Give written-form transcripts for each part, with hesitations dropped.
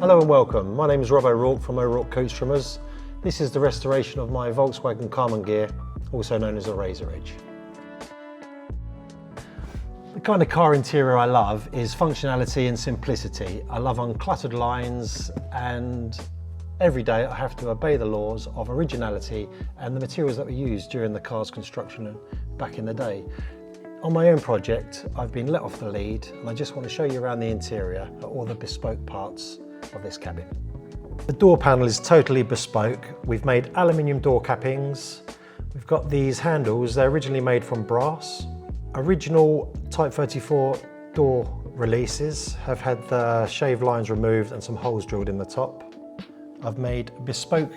Hello and welcome. My name is Rob O'Rourke from O'Rourke Coachtrimmers. This is the restoration of my Volkswagen Carman gear, also known as a Razor Edge. The kind of car interior I love is functionality and simplicity. I love uncluttered lines, and every day I have to obey the laws of originality and the materials that were used during the car's construction back in the day. On my own project, I've been let off the lead and I just want to show you around the interior at all the bespoke parts of this cabin. The door panel is totally bespoke. We've made aluminium door cappings. We've got these handles, they're originally made from brass. Original Type 34 door releases have had the shaved lines removed and some holes drilled in the top. I've made bespoke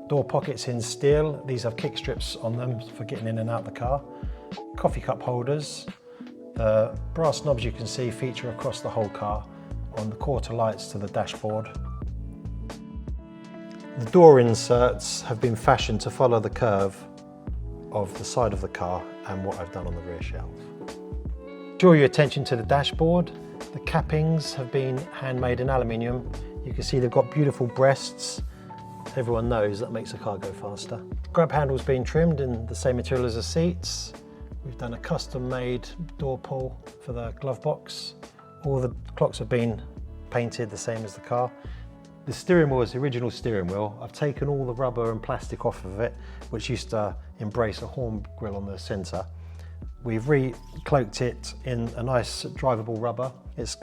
door pockets in steel. These have kick strips on them for getting in and out of the car. Coffee cup holders. The brass knobs you can see feature across the whole car on the quarter lights to the dashboard. The door inserts have been fashioned to follow the curve of the side of the car and what I've done on the rear shelf. Draw your attention to the dashboard. The cappings have been handmade in aluminium. You can see they've got beautiful breasts. Everyone knows that makes the car go faster. The grab handle's been trimmed in the same material as the seats. We've done a custom-made door pull for the glove box. All the clocks have been painted the same as the car. The steering wheel is the original steering wheel. I've taken all the rubber and plastic off of it, which used to embrace a horn grille on the centre. We've re-cloaked it in a nice drivable rubber. It's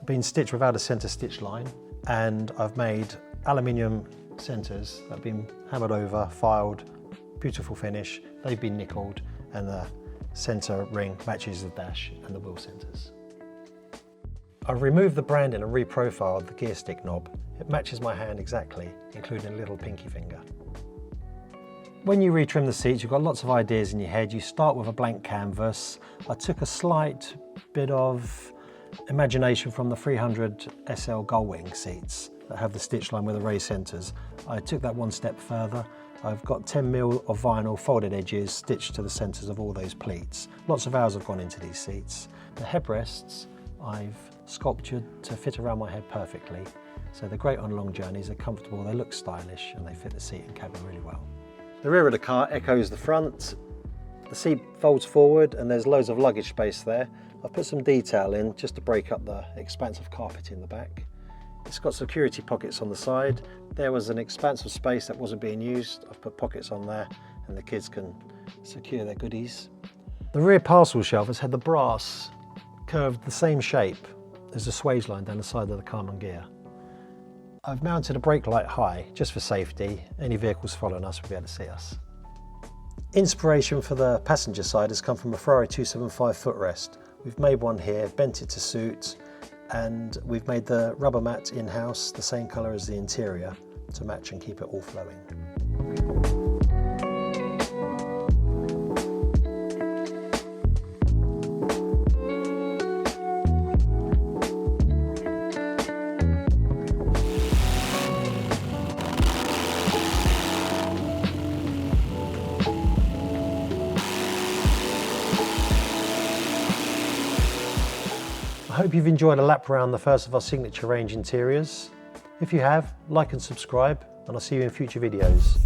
been stitched without a centre stitch line, and I've made aluminium centres that have been hammered over, filed, beautiful finish. They've been nickeled, and the centre ring matches the dash and the wheel centres. I've removed the branding and reprofiled the gear stick knob. It matches my hand exactly, including a little pinky finger. When you retrim the seats, you've got lots of ideas in your head. You start with a blank canvas. I took a slight bit of imagination from the 300 SL Gullwing seats that have the stitch line with the raised centres. I took that one step further. I've got 10mm of vinyl folded edges stitched to the centres of all those pleats. Lots of hours have gone into these seats. The headrests I've sculptured to fit around my head perfectly. So they're great on long journeys, they're comfortable, they look stylish, and they fit the seat and cabin really well. The rear of the car echoes the front. The seat folds forward and there's loads of luggage space there. I've put some detail in just to break up the expanse of carpet in the back. It's got security pockets on the side. There was an expanse of space that wasn't being used. I've put pockets on there and the kids can secure their goodies. The rear parcel shelf has had the brass curved the same shape as the swage line down the side of the Carman gear. I've mounted a brake light high just for safety. Any vehicles following us will be able to see us. Inspiration for the passenger side has come from a Ferrari 275 footrest. We've made one here, bent it to suit, and we've made the rubber mat in-house the same colour as the interior to match and keep it all flowing. I hope you've enjoyed a lap around the first of our signature range interiors. If you have, like and subscribe, and I'll see you in future videos.